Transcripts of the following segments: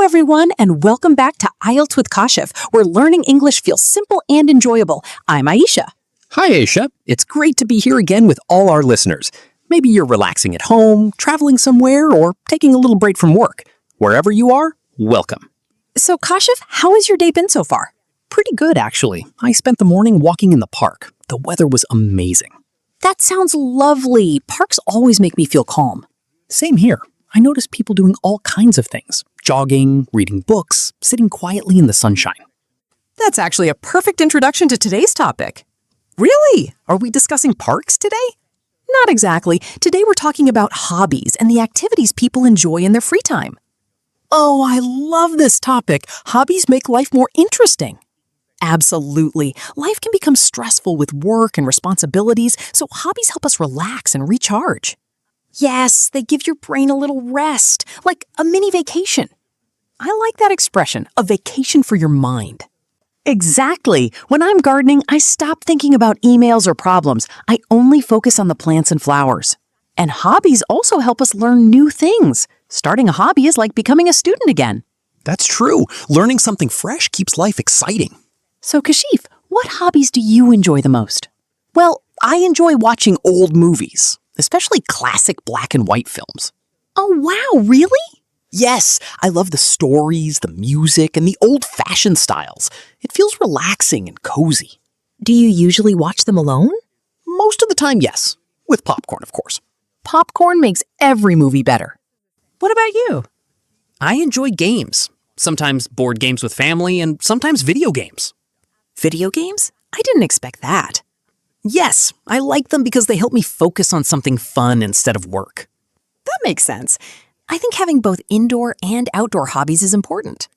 everyone, and welcome back to IELTS with Kashif, where learning English feels simple and enjoyable. I'm Aisha. Hi, Aisha. It's great to be here again with all our listeners. Maybe you're relaxing at home, traveling somewhere, or taking a little break from work. Wherever you are, welcome. So, Kashif, how has your day been so far? Pretty good, actually. I spent the morning walking in the park. The weather was amazing. That sounds lovely. Parks always make me feel calm. Same here. I noticed people doing all kinds of things. Jogging, reading books, sitting quietly in the sunshine. That's actually a perfect introduction to today's topic. Really? Are we discussing parks today? Not exactly. Today we're talking about hobbies and the activities people enjoy in their free time. Oh, I love this topic. Hobbies make life more interesting. Absolutely. Life can become stressful with work and responsibilities, so hobbies help us relax and recharge. Yes, they give your brain a little rest, like a mini vacation. I like that expression, a vacation for your mind. Exactly. When I'm gardening, I stop thinking about emails or problems. I only focus on the plants and flowers. And hobbies also help us learn new things. Starting a hobby is like becoming a student again. That's true. Learning something fresh keeps life exciting. So, Kashif, what hobbies do you enjoy the most? Well, I enjoy watching old movies, especially classic black and white films. Oh, wow, really? Yes, I love the stories, the music, and the old-fashioned styles. It feels relaxing and cozy. Do you usually watch them alone? Most of the time, yes. With popcorn, of course. Popcorn makes every movie better. What about you? I enjoy games. Sometimes board games with family, and sometimes video games. Video games? I didn't expect that. Yes, I like them because they help me focus on something fun instead of work. That makes sense. I think having both indoor and outdoor hobbies is important.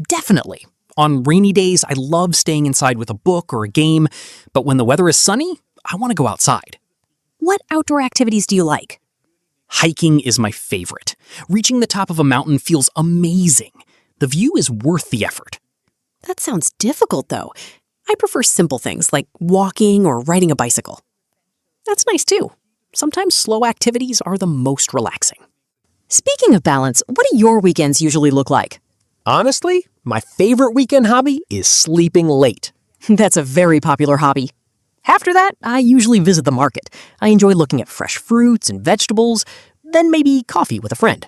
Definitely. On rainy days, I love staying inside with a book or a game, but when the weather is sunny, I want to go outside. What outdoor activities do you like? Hiking is my favorite. Reaching the top of a mountain feels amazing. The view is worth the effort. That sounds difficult, though. I prefer simple things like walking or riding a bicycle. That's nice too. Sometimes slow activities are the most relaxing. Speaking of balance, what do your weekends usually look like? Honestly, my favorite weekend hobby is sleeping late. That's a very popular hobby. After that, I usually visit the market. I enjoy looking at fresh fruits and vegetables, then maybe coffee with a friend.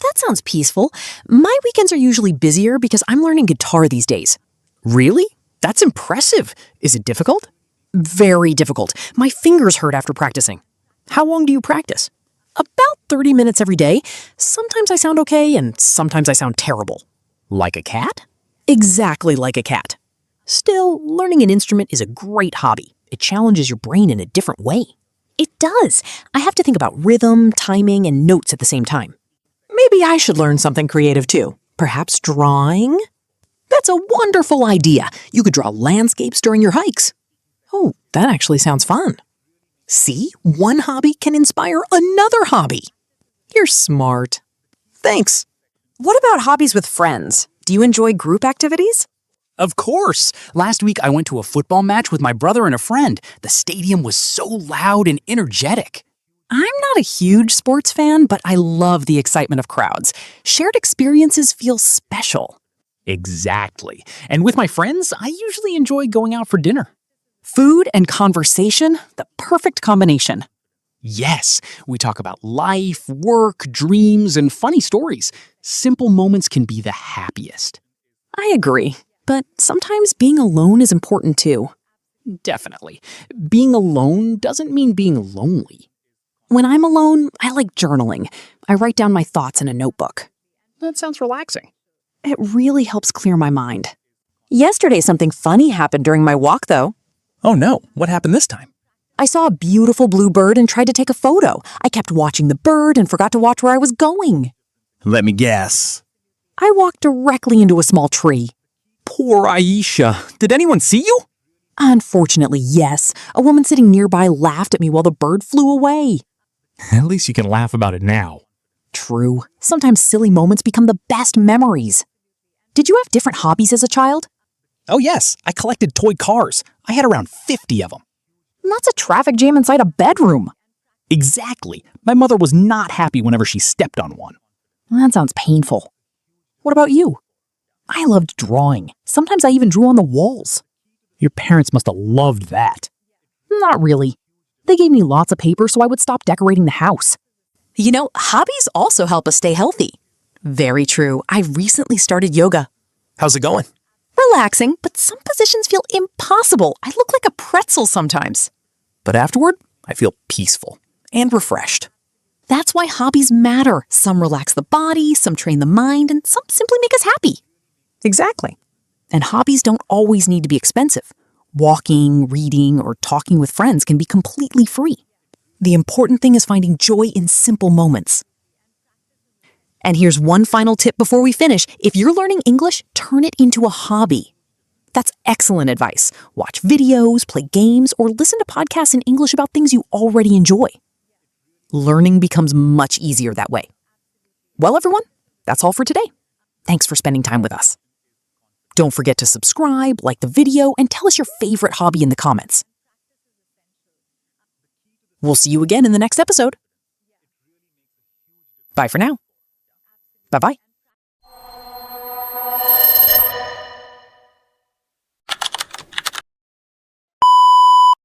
That sounds peaceful. My weekends are usually busier because I'm learning guitar these days. Really? That's impressive. Is it difficult? Very difficult. My fingers hurt after practicing. How long do you practice? About 30 minutes every day. Sometimes I sound okay and sometimes I sound terrible. Like a cat? Exactly like a cat. Still, learning an instrument is a great hobby. It challenges your brain in a different way. It does. I have to think about rhythm, timing, and notes at the same time. Maybe I should learn something creative too. Perhaps drawing? That's a wonderful idea. You could draw landscapes during your hikes. Oh, that actually sounds fun. See, one hobby can inspire another hobby. You're smart. Thanks. What about hobbies with friends? Do you enjoy group activities? Of course. Last week I went to a football match with my brother and a friend. The stadium was so loud and energetic. I'm not a huge sports fan, but I love the excitement of crowds. Shared experiences feel special. Exactly. And with my friends, I usually enjoy going out for dinner. Food and conversation, the perfect combination. Yes, we talk about life, work, dreams, and funny stories. Simple moments can be the happiest. I agree, but sometimes being alone is important too. Definitely. Being alone doesn't mean being lonely. When I'm alone, I like journaling. I write down my thoughts in a notebook. That sounds relaxing. It really helps clear my mind. Yesterday, something funny happened during my walk, though. Oh no, what happened this time? I saw a beautiful blue bird and tried to take a photo. I kept watching the bird and forgot to watch where I was going. Let me guess. I walked directly into a small tree. Poor Aisha. Did anyone see you? Unfortunately, yes. A woman sitting nearby laughed at me while the bird flew away. At least you can laugh about it now. True. Sometimes silly moments become the best memories. Did you have different hobbies as a child? Oh yes, I collected toy cars. I had around 50 of them. That's a traffic jam inside a bedroom. Exactly. My mother was not happy whenever she stepped on one. That sounds painful. What about you? I loved drawing. Sometimes I even drew on the walls. Your parents must have loved that. Not really. They gave me lots of paper so I would stop decorating the house. You know, hobbies also help us stay healthy. Very true. I recently started yoga. How's it going? Relaxing, but some positions feel impossible. I look like a pretzel sometimes. But afterward, I feel peaceful and refreshed. That's why hobbies matter. Some relax the body, some train the mind, and some simply make us happy. Exactly. And hobbies don't always need to be expensive. Walking, reading, or talking with friends can be completely free. The important thing is finding joy in simple moments. And here's one final tip before we finish. If you're learning English, turn it into a hobby. That's excellent advice. Watch videos, play games, or listen to podcasts in English about things you already enjoy. Learning becomes much easier that way. Well, everyone, that's all for today. Thanks for spending time with us. Don't forget to subscribe, like the video, and tell us your favorite hobby in the comments. We'll see you again in the next episode. Bye for now. Bye-bye.